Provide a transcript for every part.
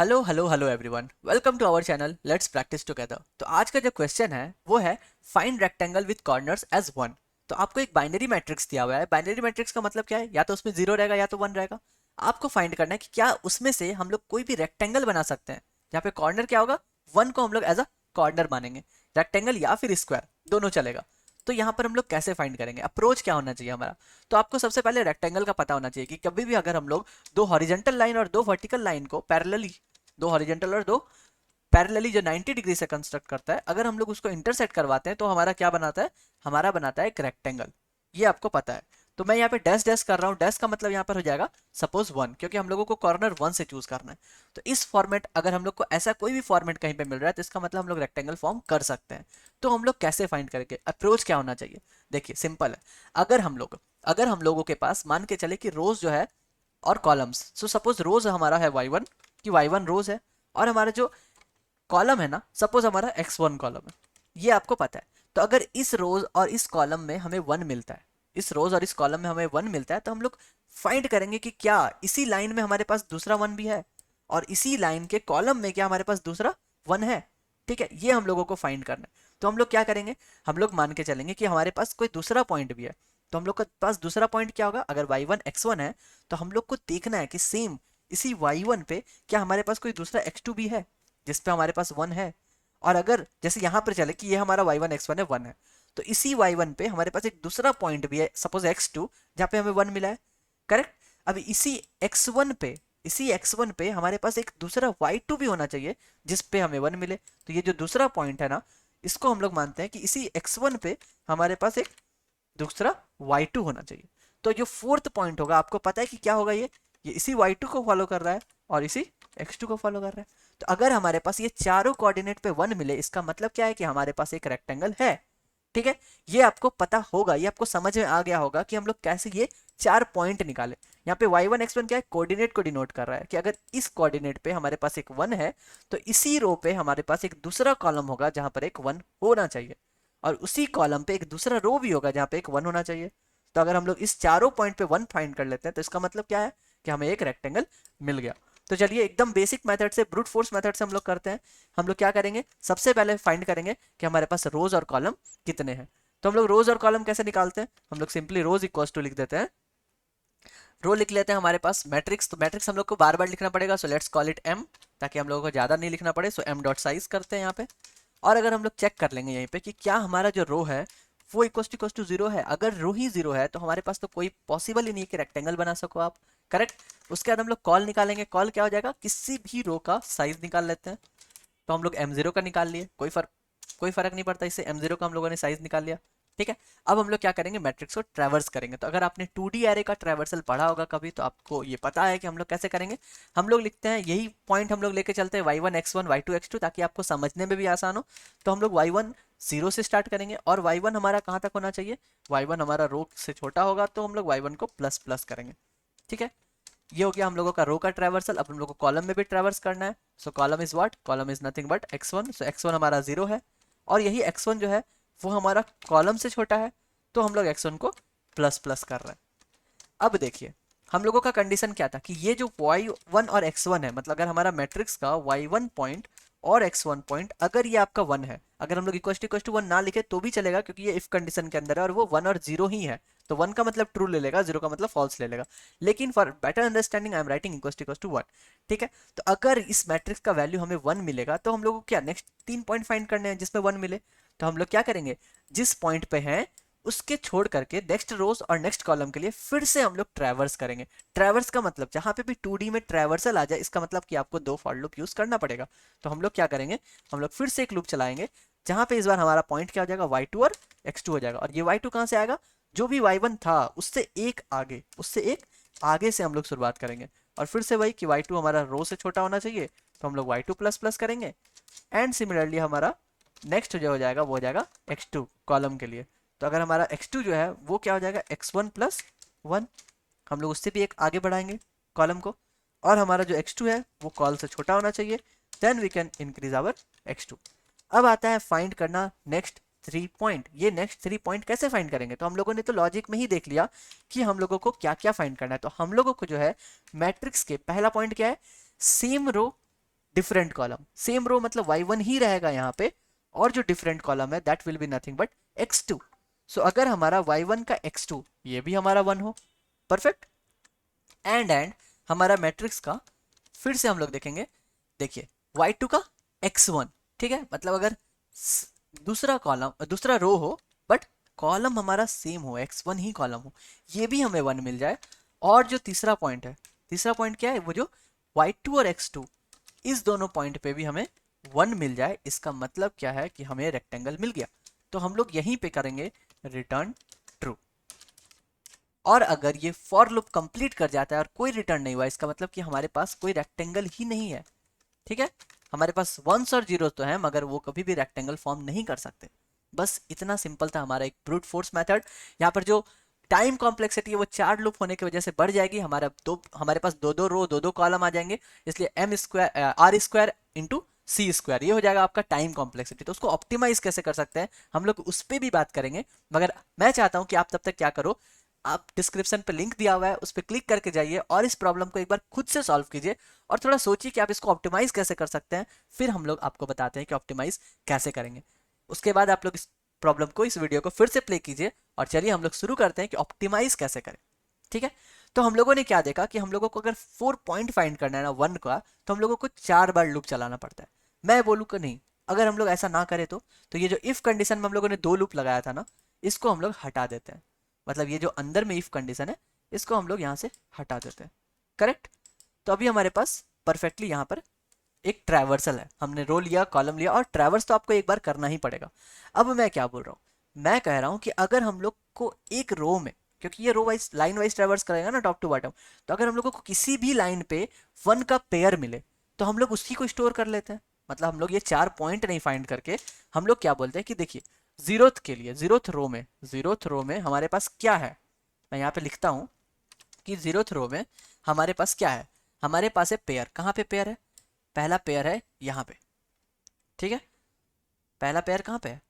Hello hello hello everyone, welcome to our channel let's practice together. तो आज का जो क्वेश्चन है वो है find rectangle with corners as one. तो आपको एक बाइनरी मैट्रिक्स दिया हुआ है। बाइनरी मैट्रिक्स का मतलब क्या है? या तो उसमें जीरो रहेगा या तो वन रहेगा। आपको फाइंड करना है कि क्या उसमें से हम लोग कोई भी रेक्टेंगल बना सकते हैं जहाँ पे कॉर्नर क्या होगा, वन को हम लोग एज अ कॉर्नर मानेंगे। रेक्टेंगल या फिर स्क्वायर दोनों चलेगा। तो यहाँ पर हम लोग कैसे फाइंड करेंगे, अप्रोच क्या होना चाहिए हमारा? तो आपको सबसे पहले रेक्टेंगल का पता होना चाहिए कि कभी भी अगर हम लोग दो हॉरिजेंटल लाइन और दो वर्टिकल लाइन को पैरेलली, दो हॉरिजेंटल और दो पैरेलली जो 90 डिग्री से कंस्ट्रक्ट करता है, अगर हम लोग उसको इंटरसेक्ट करवाते हैं तो हमारा क्या बनाता है? हमारा बनाता है एक रेक्टेंगल। ये आपको पता है। तो मैं यहाँ पे डैश डैश कर रहा हूँ। डैश का मतलब यहाँ पर हो जाएगा सपोज वन, क्योंकि हम लोगों को कॉर्नर वन से चूज करना है। तो इस फॉर्मेट, अगर हम लोग को ऐसा कोई भी फॉर्मेट कहीं पे मिल रहा है तो इसका मतलब हम लोग रेक्टेंगल फॉर्म कर सकते हैं। तो हम लोग कैसे फाइंड करेंगे, अप्रोच क्या होना चाहिए? देखिए सिंपल है। अगर हम लोगों के पास मान के चले कि रोज जो है और कॉलम्स, सो सपोज रोज हमारा है y1, कि y1 रोज है, और हमारा जो कॉलम है ना, सपोज हमारा x1 कॉलम है। ये आपको पता है। तो अगर इस रोज और इस कॉलम में हमें वन मिलता है, इस रोज और इस कॉलम में हमें वन मिलता है, तो हम लोग फाइंड करेंगे कि क्या इसी लाइन में हमारे पास दूसरा वन भी है और इसी लाइन के कॉलम में क्या हमारे पास दूसरा वन है। ठीक है, ये हम लोगों को फाइंड करना है। तो हम लोग क्या करेंगे, हम लोग मान के चलेंगे कि हमारे पास कोई दूसरा पॉइंट भी है। तो हम लोग के पास दूसरा पॉइंट क्या होगा? अगर y1 x1 है तो हम लोग को देखना है कि सेम इसी y1 पे क्या हमारे पास कोई दूसरा x2 भी है जिस पे हमारे पास वन है। और अगर जैसे यहाँ पर चले कि ये हमारा y1 x1 है, वन है, तो इसी y1 पे हमारे पास एक दूसरा पॉइंट भी है, सपोज x2, जहाँ पे हमें वन मिला है। करेक्ट। अब इसी x1 पे हमारे पास एक दूसरा y2 भी होना चाहिए जिस पे हमें वन मिले। तो ये जो दूसरा पॉइंट है ना, इसको हम लोग मानते हैं कि इसी x1 पे हमारे पास एक दूसरा y2 होना चाहिए। तो जो फोर्थ पॉइंट होगा, आपको पता है कि क्या होगा? ये इसी y2 को फॉलो कर रहा है और इसी x2 को फॉलो कर रहा है। तो अगर हमारे पास ये चारों कोऑर्डिनेट पे वन मिले, इसका मतलब क्या है? कि हमारे पास एक रेक्टेंगल है। ठीक है, ये आपको पता होगा, ये आपको समझ में आ गया होगा कि हम लोग कैसे ये चार पॉइंट निकाले। यहाँ पे y1 x1 क्या है? कोऑर्डिनेट को डिनोट कर रहा है कि अगर इस कोऑर्डिनेट पे हमारे पास एक वन है तो इसी रो पे हमारे पास एक दूसरा कॉलम होगा जहां पर एक वन होना चाहिए, और उसी कॉलम पे एक दूसरा रो भी होगा जहाँ पे एक वन होना चाहिए। तो अगर हम लोग इस चारों पॉइंट पे वन फाइंड कर लेते हैं तो इसका मतलब क्या है? कि हमें एक रेक्टेंगल मिल गया। तो चलिए एकदम बेसिक मेथड से, ब्रूट फोर्स मेथड से हम लोग करते हैं। हम लोग क्या करेंगे, सबसे पहले फाइंड करेंगे कि हमारे पास रोज और कॉलम कितने हैं। तो हम लोग रोज और कॉलम कैसे निकालते हैं? हम लोग सिंपली रोज इक्वल्स टू लिख देते हैं, रो लिख लेते हैं हमारे पास मैट्रिक्स। तो मैट्रिक्स हम लोग को बार बार लिखना पड़ेगा, so let's call it M, ताकि हम लोगों को ज़्यादा नहीं लिखना पड़े। सो एम डॉट साइज करते हैं यहाँ पे। और अगर हम लोग चेक कर लेंगे यहीं पे कि क्या हमारा जो रो है वो इक्वल्स टू जीरो है। अगर रो ही जीरो है तो हमारे पास तो कोई पॉसिबल ही नहीं है कि रेक्टेंगल बना सको आप। करेक्ट। उसके बाद हम लोग कॉल निकालेंगे। कॉल क्या हो जाएगा? किसी भी रो का साइज निकाल लेते हैं। तो हम लोग m0 का निकाल लिए, कोई फर्क नहीं पड़ता, इससे m0 का हम लोगों ने साइज निकाल लिया। ठीक है। अब हम लोग क्या करेंगे, मैट्रिक्स को ट्रैवर्स करेंगे। तो अगर आपने 2D एरे का ट्रैवर्सल पढ़ा होगा कभी, तो आपको ये पता है कि हम लोग कैसे करेंगे। हम लोग लिखते हैं, यही पॉइंट हम लोग लेके चलते हैं y1 x1 y2 x2, ताकि आपको समझने में भी आसान हो। तो हम लोग y1 0 से स्टार्ट करेंगे, और y1 हमारा कहाँ तक होना चाहिए? y1 हमारा रो से छोटा होगा तो हम लोग y1 को प्लस प्लस करेंगे। ठीक है, ये हो गया हम लोगों का रो का ट्रैवर्सल। अब हम लोग को कॉलम में भी ट्रैवर्स करना है। सो column is what? Column is nothing but x1। So x1 हमारा जीरो है, और यही x1 जो है वो हमारा कॉलम से छोटा है, तो हम लोग x1 को प्लस प्लस कर रहे हैं। अब देखिए, हम लोगों का कंडीशन क्या था कि ये जो y1 और x1 है, मतलब अगर हमारा मैट्रिक्स का y1 पॉइंट और x1 पॉइंट अगर ये आपका वन है, अगर हम लोग इक्वल टू वन ना लिखे तो भी चलेगा, क्योंकि ये इफ कंडीशन के अंदर है और वो वन और जीरो ही है। तो वन का मतलब ट्रू ले लेगा, जीरो का मतलब फॉल्स ले लेगा। लेकिन for better understanding I am writing equal to one. ठीक है। तो अगर इस मैट्रिक्स का वैल्यू हमें वन मिलेगा तो हम लोग को क्या नेक्स्ट तीन पॉइंट फाइंड करने हैं जिसमें वन मिले। तो हम लोग क्या करेंगे, जिस पॉइंट पे हैं उसके छोड़ करके नेक्स्ट रोज और नेक्स्ट कॉलम के लिए फिर से हम लोग ट्रैवर्स करेंगे। ट्रैवर्स का मतलब जहां पे भी 2D में ट्रैवर्सल आ जाए, इसका मतलब कि आपको दो फॉर लूप यूज करना पड़ेगा। तो हम लोग क्या करेंगे, हम लोग फिर से एक लूप चलाएंगे, जहां पे इस बार हमारा पॉइंट क्या हो जाएगा? y2 और x2 हो जाएगा। और ये y2 कहां से आएगा? जो भी y1 था उससे एक आगे से हम लोग शुरुआत करेंगे। और फिर से वही कि y2 हमारा रो से छोटा होना चाहिए, तो हम लोग y2 प्लस प्लस करेंगे। एंड सिमिलरली हमारा नेक्स्ट जो हो जाएगा वो हो जाएगा x2 कॉलम के लिए। तो अगर हमारा x2 जो है वो क्या हो जाएगा? x1 plus one. हम लोग उससे भी एक आगे बढ़ाएंगे कॉलम को, और हमारा जो x2 है वो कॉल से छोटा होना चाहिए। Then we can increase our x2। अब आता है फाइंड करना नेक्स्ट थ्री पॉइंट। ये नेक्स्ट थ्री पॉइंट कैसे फाइंड करेंगे? तो हम लोगों ने तो लॉजिक में ही देख लिया कि हम लोगों को क्या क्या फाइंड करना है। तो हम लोगों को जो है मैट्रिक्स के पहला पॉइंट क्या है? Same row different column, same row मतलब y1 ही रहेगा यहाँ पे, और जो डिफरेंट कॉलम है that will be nothing but x2। So अगर हमारा y1 का x2 ये भी हमारा 1 हो, परफेक्ट, एंड हमारा मैट्रिक्स का फिर से हम लोग देखेंगे, देखिए y2 का x1, ठीक है, मतलब अगर दूसरा कॉलम दूसरा रो हो बट कॉलम हमारा सेम हो, x1 ही कॉलम हो, ये भी हमें 1 मिल जाए। और जो तीसरा पॉइंट है, तीसरा पॉइंट क्या है, वो जो y2 और x2 इस दोनों पॉइंट पे भी हमें 1 मिल जाए, इसका मतलब क्या है कि हमें रेक्टेंगल मिल गया। तो हम लोग यहीं पे करेंगे रिटर्न ट्रू। और अगर ये फॉर लूप कंप्लीट कर जाता है और कोई रिटर्न नहीं हुआ, इसका मतलब कि हमारे पास कोई रेक्टेंगल ही नहीं है, ठीक है। हमारे पास वंस और जीरो तो है मगर वो कभी भी रेक्टेंगल फॉर्म नहीं कर सकते। बस इतना सिंपल था हमारा एक ब्रूट फोर्स मेथड। यहाँ पर जो टाइम कॉम्प्लेक्सिटी है वो 4 लूप होने की वजह से बढ़ जाएगी, हमारे पास दो दो रो दो दो कॉलम आ जाएंगे, इसलिए M square R square into C square, ये हो जाएगा आपका टाइम कॉम्प्लेक्सिटी। तो उसको ऑप्टिमाइज कैसे कर सकते हैं हम लोग उस पर भी बात करेंगे, मगर मैं चाहता हूं कि आप तब तक क्या करो, आप डिस्क्रिप्शन पे लिंक दिया हुआ है उस पर क्लिक करके जाइए और इस प्रॉब्लम को एक बार खुद से सॉल्व कीजिए और थोड़ा सोचिए कि आप इसको ऑप्टिमाइज कैसे कर सकते हैं। फिर हम लोग आपको बताते हैं कि ऑप्टिमाइज कैसे करेंगे। उसके बाद आप लोग इस प्रॉब्लम को, इस वीडियो को फिर से प्ले कीजिए और चलिए हम लोग शुरू करते हैं कि ऑप्टिमाइज कैसे करें, ठीक है। तो हम लोगों ने क्या देखा कि हम लोगों को अगर 4 पॉइंट फाइंड करना है ना 1 का, तो हम लोगों को 4 बार लूप चलाना पड़ता है। मैं बोलूँ कि नहीं, अगर हम लोग ऐसा ना करें तो ये जो इफ कंडीशन में हम लोगों ने 2 लूप लगाया था ना, इसको हम लोग हटा देते हैं। मतलब ये जो अंदर में इफ कंडीशन है इसको हम लोग यहाँ से हटा देते हैं, करेक्ट। तो अभी हमारे पास परफेक्टली यहाँ पर एक ट्रैवर्सल है, हमने रो लिया, कॉलम लिया, और ट्रैवर्स तो आपको एक बार करना ही पड़ेगा। अब मैं क्या बोल रहा हूँ, मैं कह रहा हूँ कि अगर हम लोग को एक रो में, क्योंकि ये row wise line wise traverse करेगा ना टॉप टू बॉटम, तो अगर हम लोगों को किसी भी लाइन पे 1 का पेयर मिले तो हम लोग उसी को स्टोर कर लेते हैं। मतलब हम लोग ये 4 पॉइंट नहीं फाइंड करके हम लोग क्या बोलते हैं कि देखिए जीरोथ के लिए, जीरोथ रो में हमारे पास क्या है, मैं यहाँ पे लिखता हूँ कि जीरोथ रो में हमारे पास क्या है, हमारे पास है पेयर। कहाँ पे पेयर है, पहला पेयर है यहाँ पे, ठीक है। पहला पेयर कहाँ पे है,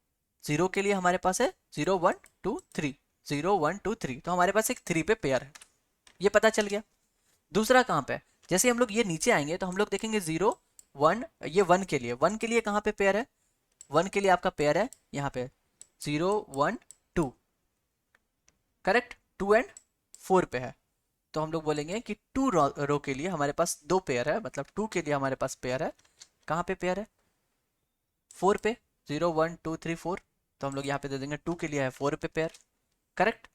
जीरो के लिए हमारे पास है 0 1 2 3, 0 1 2 3, तो हमारे पास एक 3 पे पेयर है, ये पता चल गया। दूसरा कहाँ पे है, जैसे हम लोग ये नीचे आएंगे तो हम लोग देखेंगे 0 1, ये 1 के लिए, 1 के लिए कहाँ पे पेयर है, 1 के लिए आपका पेयर है यहाँ पे 0 1 2, करेक्ट, 2 एंड 4 पे है। तो हम लोग बोलेंगे कि 2 रो के लिए हमारे पास 2 पेयर है, मतलब 2 के लिए हमारे पास पेयर है, कहाँ पे पेयर है, 4 पे, 0 1 2 3 4, तो हम लोग यहाँ पे दे देंगे 2 के लिए है 4 पे पेयर, करेक्ट।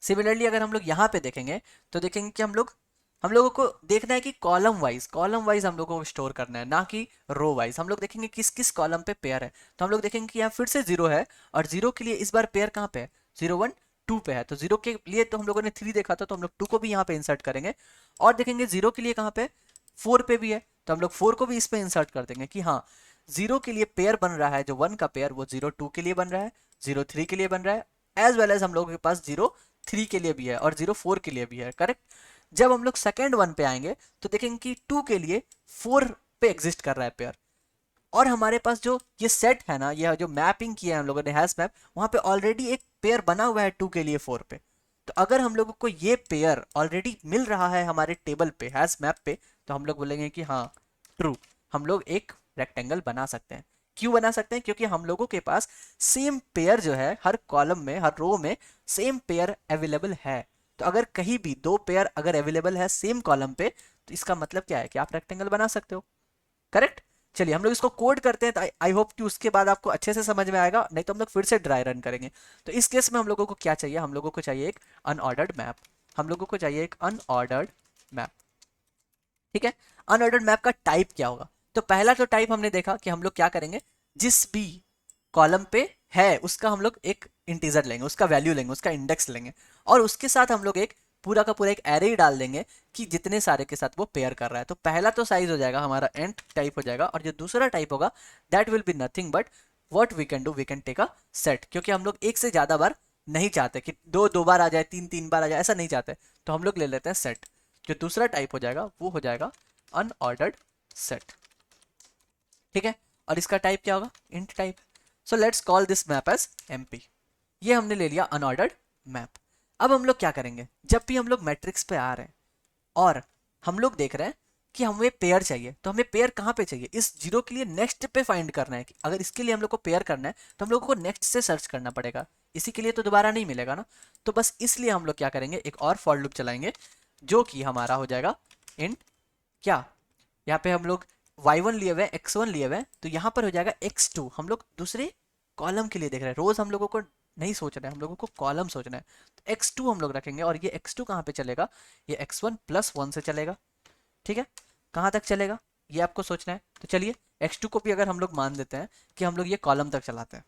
सिमिलरली अगर हम लोग यहाँ पे देखेंगे तो देखेंगे कि हम लोगों को देखना है कि कॉलम वाइज हम लोगों को स्टोर करना है, ना कि रो वाइज। हम लोग देखेंगे किस किस कॉलम पे पेयर है, तो हम लोग देखेंगे कि यहाँ फिर से 0 है, और 0 के लिए इस बार पेयर कहाँ पे है, 0 1 2 पे है, तो 0 के लिए तो हम लोगों ने 3 देखा था, तो हम लोग 2 को भी यहाँ पे इंसर्ट करेंगे। और देखेंगे 0 के लिए कहाँ पे, 4 पे भी है, तो हम लोग 4 को भी इस पे इंसर्ट कर देंगे कि हाँ 0 के लिए पेयर बन रहा है, जो 1 का पेयर वो 0 2 के लिए बन रहा है, 0 3 के लिए बन रहा है, एज वेल एज हम लोगों के पास 0 3 के लिए भी है और 0 4 के लिए भी है, करेक्ट। जब हम लोग सेकेंड 1 पे आएंगे तो देखेंगे कि 2 के लिए 4 पे एग्जिस्ट कर रहा है पेयर, और हमारे पास जो ये सेट है ना, ये जो मैपिंग किया है हम लोगों ने हैश मैप, वहां पे ऑलरेडी एक पेयर बना हुआ है 2 के लिए 4 पे। तो अगर हम लोगों को ये पेयर ऑलरेडी मिल रहा है हमारे टेबल पे, हैश मैप पे, तो हम लोग बोलेंगे कि हाँ ट्रू, हम लोग एक रेक्टेंगल बना सकते हैं। क्यों बना सकते हैं, क्योंकि हम लोगों के पास सेम पेयर जो है हर कॉलम में, हर रो में सेम पेयर अवेलेबल है। तो अगर कहीं भी 2 पेयर अगर अवेलेबल है सेम कॉलम पे, तो इसका मतलब क्या है कि आप रेक्टेंगल बना सकते हो, करेक्ट। चलिए हम लोग इसको कोड करते हैं, तो आई होप कि उसके बाद आपको अच्छे से समझ में आएगा, नहीं तो हम लोग फिर से ड्राई रन करेंगे। तो इस केस में हम लोगों को क्या चाहिए, हम लोगों को चाहिए एक अनऑर्डर्ड मैप, हम लोगों को चाहिए एक अनऑर्डर्ड मैप, ठीक है। अनऑर्डर्ड मैप का टाइप क्या होगा, तो पहला तो टाइप हमने देखा कि हम लोग क्या करेंगे, जिस भी कॉलम पे है उसका हम लोग एक इंटीजर लेंगे, उसका वैल्यू लेंगे, उसका इंडेक्स लेंगे, और उसके साथ हम लोग एक पूरा का पूरा एक एरे ही डाल देंगे कि जितने सारे के साथ वो पेयर कर रहा है। तो पहला तो साइज हो जाएगा हमारा एंट टाइप हो जाएगा, और जो दूसरा टाइप होगा that will be nothing but what we can do, we can take a set, क्योंकि हम लोग एक से ज्यादा बार नहीं चाहते कि दो बार आ जाए, तीन बार आ जाए, ऐसा नहीं चाहते, तो हम लोग ले लेते हैं सेट। जो दूसरा टाइप हो जाएगा वो हो जाएगा अनऑर्डर्ड सेट, ठीक है। और इसका टाइप क्या होगा, int type. So let's call this map as MP. ये हमने ले लिया अनऑर्डर्ड मैप। अब हम लोग क्या करेंगे, जब भी हम लोग मैट्रिक्स पे आ रहे हैं और हम लोग देख रहे हैं कि हमें पेयर चाहिए, तो हमें पेयर कहाँ पे चाहिए, इस जीरो के लिए नेक्स्ट पे फाइंड करना है। कि अगर इसके लिए हम लोग को पेयर करना है तो हम लोग को नेक्स्ट से सर्च करना पड़ेगा, इसी के लिए तो दोबारा नहीं मिलेगा ना। तो बस इसलिए हम लोग क्या करेंगे, एक और फॉर लूप चलाएंगे जो कि हमारा हो जाएगा इन क्या, यहाँ पे हम लोग y1 लिए हुए हैं, x1 लिए हुए हैं, तो यहाँ पर हो जाएगा x2। हम लोग दूसरे कॉलम के लिए देख रहे हैं, रोज हम लोगों को नहीं सोचना है, हम लोगों को कॉलम सोचना है। तो x2 हम लोग रखेंगे और ये x2 कहाँ पे चलेगा, ये x1 प्लस 1 से चलेगा। ठीक है, कहाँ तक चलेगा ये आपको सोचना है। तो चलिए x2 को भी अगर हम लोग मान देते हैं कि हम लोग ये कॉलम तक चलाते हैं।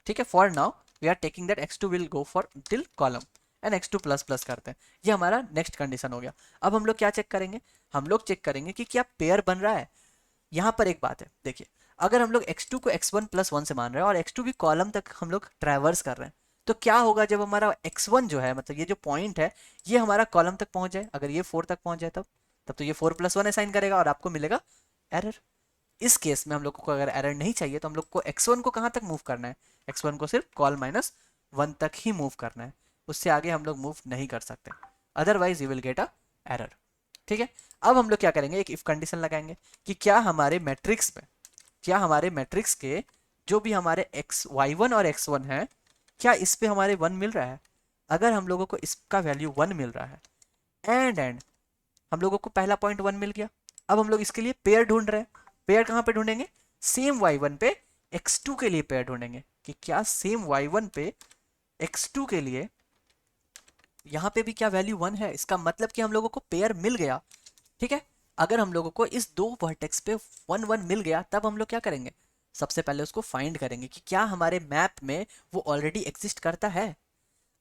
ठीक है, for now we are taking that x2 will go for till column end x2 plus plus करते हैं। ये हमारा नेक्स्ट कंडीशन हो गया। अब हम लोग क्या चेक करेंगे, हम लोग चेक करेंगे कि क्या पेयर बन रहा है। यहाँ पर एक बात है, देखिए अगर हम लोग x2 को x1 प्लस 1 से मान रहे हैं और x2 भी कॉलम तक हम लोग ट्रैवर्स कर रहे हैं, तो क्या होगा जब हमारा x1 जो है, मतलब ये जो पॉइंट है, ये हमारा कॉलम तक पहुंच जाए, अगर ये 4 तक पहुंच जाए तब तो ये 4 प्लस 1 असाइन करेगा और आपको मिलेगा एरर। इस केस में हम लोग को अगर एरर नहीं चाहिए तो हम लोग को x1 को कहाँ तक मूव करना है, x1 को सिर्फ कॉल माइनस 1 तक ही मूव करना है, उससे आगे हम लोग मूव नहीं कर सकते, otherwise you will get a error. ठीक है, अब हम लोग क्या करेंगे, एक इफ कंडीशन लगाएंगे कि क्या हमारे मैट्रिक्स में, क्या हमारे मैट्रिक्स के जो भी हमारे y1 और x1 है, क्या इस पे हमारे 1 मिल रहा है। अगर हम लोगों को इसका वैल्यू 1 मिल रहा है एंड हम लोगों को पहला पॉइंट 1 मिल गया, अब हम लोग इसके लिए पेयर ढूंढ रहे हैं। पेयर कहाँ पे ढूंढेंगे, सेम y1 पे x2 के लिए पेयर ढूंढेंगे कि क्या सेम y1 पे x2 के लिए यहाँ पे भी क्या वैल्यू 1 है, इसका मतलब कि हम लोगों को पेयर मिल गया। ठीक है, अगर हम लोगों को इस दो वर्टेक्स पे 1 1 मिल गया तब हम लोग क्या करेंगे, सबसे पहले उसको फाइंड करेंगे कि क्या हमारे मैप में वो ऑलरेडी एग्जिस्ट करता है।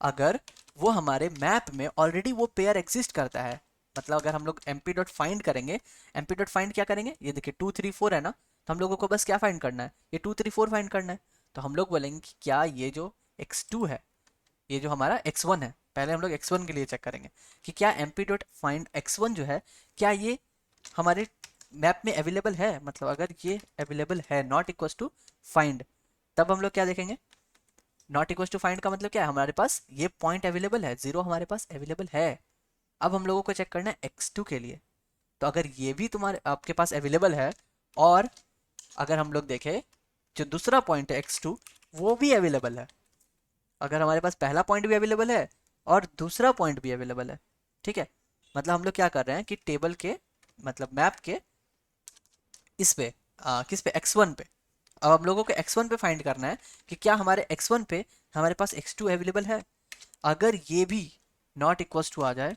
अगर वो हमारे मैप में ऑलरेडी वो पेयर एग्जिस्ट करता है, मतलब अगर हम लोग mp डॉट फाइंड करेंगे, mp डॉट फाइंड क्या करेंगे, ये देखिए 2 3 4 है ना, तो हम लोगों को बस क्या फाइंड करना है, ये 2 3 4 फाइंड करना है। तो हम लोग बोलेंगे कि क्या ये जो x2 है, ये जो हमारा x1 है, पहले हम लोग x1 के लिए चेक करेंगे कि क्या mp डॉट फाइंड x1 जो है, क्या ये हमारे मैप में अवेलेबल है। मतलब अगर ये अवेलेबल है, नॉट इक्वल टू फाइंड, तब हम लोग क्या देखेंगे, नॉट इक्वल टू फाइंड का मतलब क्या है, हमारे पास ये पॉइंट अवेलेबल है, जीरो हमारे पास अवेलेबल है। अब हम लोगों को चेक करना है x2 के लिए, तो अगर ये भी तुम्हारे आपके पास अवेलेबल है और अगर हम लोग देखें जो दूसरा पॉइंट है x2 वो भी अवेलेबल है, अगर हमारे पास पहला पॉइंट भी अवेलेबल है और दूसरा पॉइंट भी अवेलेबल है, ठीक है, मतलब हम लोग क्या कर रहे हैं कि टेबल के, मतलब मैप के इस पे किस पे, x1 पे। अब हम लोगों को x1 पे फाइंड करना है कि क्या हमारे x1 पे हमारे पास x2 अवेलेबल है। अगर ये भी नॉट इक्वल्स टू आ जाए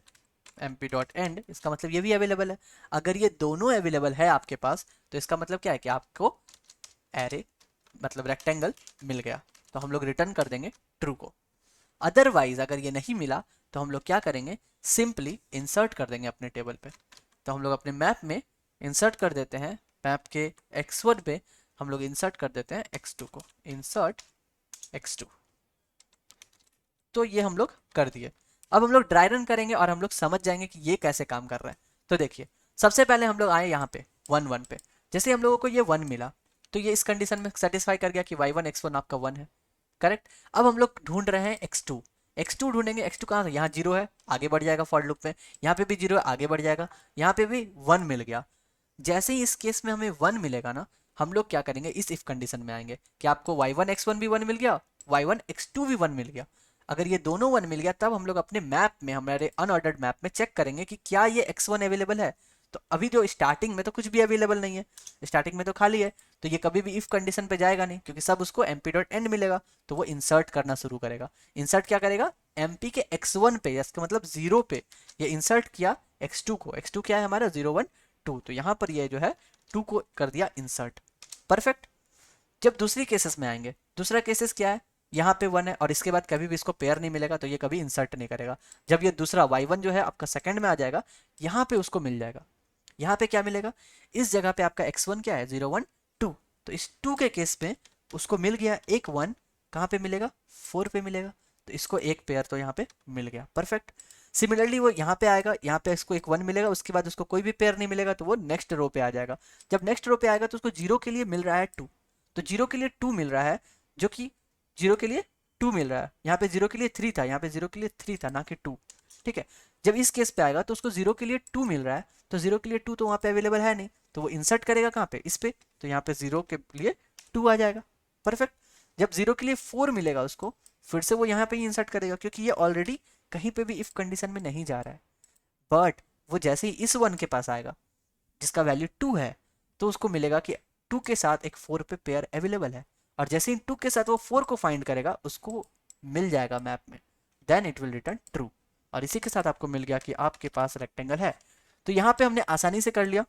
mp डॉट एंड, इसका मतलब ये भी अवेलेबल है। अगर ये दोनों अवेलेबल है आपके पास तो इसका मतलब क्या है कि आपको एरे मतलब रेक्टेंगल मिल गया, तो हम लोग रिटर्न कर देंगे ट्रू को। अदरवाइज अगर ये नहीं मिला तो हम लोग क्या करेंगे, सिंपली इंसर्ट कर देंगे अपने टेबल पे। तो हम लोग अपने मैप में इंसर्ट कर देते हैं, मैप के x1 पे हम लोग इंसर्ट कर देते हैं x2 को, इंसर्ट x2। तो ये हम लोग कर दिए। अब हम लोग ड्राई रन करेंगे और हम लोग समझ जाएंगे कि ये कैसे काम कर रहा है। तो देखिए सबसे पहले हम लोग आए यहाँ पे 1 1 पे, जैसे हम लोगों को ये 1 मिला तो ये इस कंडीशन में सेटिस्फाई कर गया कि y1 x1 आपका 1 है, करेक्ट। अब हम लोग ढूंढ रहे हैं x2, x2 ढूंढेंगे, x2 कहाँ है, यहाँ 0 है, आगे बढ़ जाएगा फॉर लूप में, यहाँ पे भी 0 है, आगे बढ़ जाएगा, यहाँ पे भी 1 मिल गया। जैसे ही इस केस में हमें 1 मिलेगा ना, हम लोग क्या करेंगे, इस इफ कंडीशन में आएंगे कि आपको y1 x1 भी 1 मिल गया, y1 x2 भी 1 मिल गया। अगर ये दोनों 1 मिल गया तब हम लोग अपने मैप में, हमारे अनऑर्डर्ड मैप में चेक करेंगे कि क्या ये x1 अवेलेबल है। तो अभी जो स्टार्टिंग में तो कुछ भी अवेलेबल नहीं है, स्टार्टिंग में तो खाली है, तो ये कभी भी इफ कंडीशन पे जाएगा नहीं क्योंकि सब उसको mp डॉट एंड मिलेगा। तो वो इंसर्ट करना शुरू करेगा। इंसर्ट क्या करेगा, mp के x1 पे, इसका मतलब 0 पे ये इंसर्ट किया x2 को, x2 क्या है हमारा 0 1 2, तो यहाँ पर ये जो है 2 को कर दिया इंसर्ट, परफेक्ट। जब दूसरी केसेस में आएंगे, दूसरा केसेस क्या है, यहाँ पे 1 है और इसके बाद कभी भी इसको पेयर नहीं मिलेगा तो ये कभी इंसर्ट नहीं करेगा। जब ये दूसरा y1 जो है आपका सेकंड में आ जाएगा, यहाँ पे उसको मिल जाएगा, यहाँ पे क्या मिलेगा, इस जगह पे आपका x1 क्या है 0 1 2, तो इस 2 के केस में उसको मिल गया एक 1, कहाँ पे मिलेगा 4 पे मिलेगा, तो इसको एक पेयर तो यहाँ पे मिल गया, परफेक्ट। सिमिलरली वो यहाँ पे आएगा, यहाँ पे इसको एक 1 मिलेगा, उसके बाद उसको कोई भी पेयर नहीं मिलेगा तो वो नेक्स्ट रो पे आ जाएगा। जब नेक्स्ट रो पे आएगा तो उसको 0 के लिए मिल रहा है 2, तो 0 के लिए 2 मिल रहा है, जो कि 0 के लिए 2 मिल रहा है, यहाँ पे 0 के लिए 3 था, यहाँ पे 0 के लिए 3 था, ना कि 2, ठीक है। जब इस केस पे आएगा तो उसको 0 के लिए 2 मिल रहा है, तो 0 के लिए 2 तो वहाँ पे अवेलेबल है नहीं, तो वो इंसर्ट करेगा कहाँ पे, इस पे, तो यहाँ पे 0 के लिए 2 आ जाएगा। परफेक्ट। जब 0 के लिए 4 मिलेगा उसको, फिर से वो यहाँ पे ही इंसर्ट करेगा, क्योंकि ये ऑलरेडी कहीं पे भी इफ कंडीशन में नहीं जा रहा है। बट वो जैसे ही इस 1 के पास आएगा जिसका वैल्यू 2 है, तो उसको मिलेगा कि 2 के साथ एक 4 पे पेयर अवेलेबल है, और जैसे ही 2 के साथ वो 4 को फाइंड करेगा उसको मिल जाएगा मैप में, then it will return true. और इसी के साथ आपको मिल गया कि आपके पास रेक्टेंगल है। तो यहाँ पे हमने आसानी से कर लिया।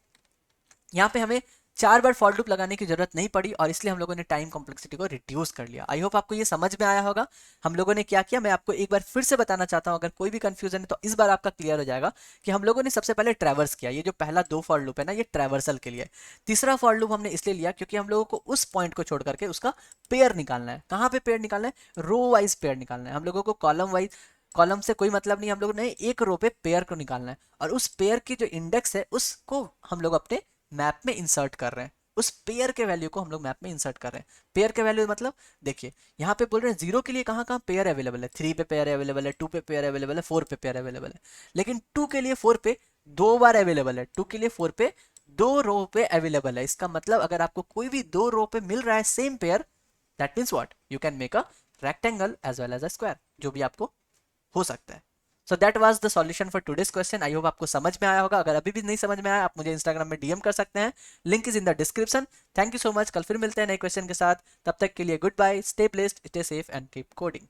यहाँ पे हमें 4 बार फॉर लूप लगाने की जरूरत नहीं पड़ी, और इसलिए हम लोगों ने टाइम कॉम्प्लेक्सिटी को रिड्यूस कर लिया। आई होप आपको ये समझ में आया होगा हम लोगों ने क्या किया। मैं आपको एक बार फिर से बताना चाहता हूँ, अगर कोई भी कंफ्यूजन है तो इस बार आपका क्लियर हो जाएगा कि हम लोगों ने सबसे पहले ट्रैवर्स किया। ये जो पहला 2 फॉर लूप है ना, ये ट्रैवर्सल के लिए। तीसरा फॉर लूप हमने इसलिए लिया क्योंकि हम लोगों को उस पॉइंट को छोड़ करके उसका पेयर निकालना है। कहाँ पे पेयर निकालना है, रो वाइज पेयर निकालना है। हम लोगों को कॉलम वाइज, कॉलम से कोई मतलब नहीं, हम लोगों ने एक रो पे पेयर को निकालना है, और उस पेयर की जो इंडेक्स है उसको हम लोग अपने मैप में इंसर्ट कर रहे हैं। उस पेयर के वैल्यू को हम लोग मैप में इंसर्ट कर रहे हैं। पेयर के वैल्यू मतलब देखिए यहाँ पे बोल रहे हैं 0 के लिए कहाँ कहाँ पेयर अवेलेबल है, 3 पे पेयर अवेलेबल है, 2 पे पेयर अवेलेबल है, 4 पे पेयर अवेलेबल है। लेकिन 2 के लिए 4 पे 2 बार अवेलेबल है, 2 के लिए 4 पे 2 रो पे अवेलेबल है। इसका मतलब अगर आपको कोई भी 2 रो पे मिल रहा है same pair, that means what, you can make a rectangle as well as a square, जो भी आपको हो सकता है। So that was the solution for today's question. I hope आपको समझ में आया होगा। अगर अभी भी नहीं समझ में आया, आप मुझे इंस्टाग्राम में डीएम कर सकते हैं, link is in the description. Thank you so much. कल फिर मिलते हैं नए क्वेश्चन के साथ। तब तक के लिए good bye, stay blessed, stay safe and keep coding.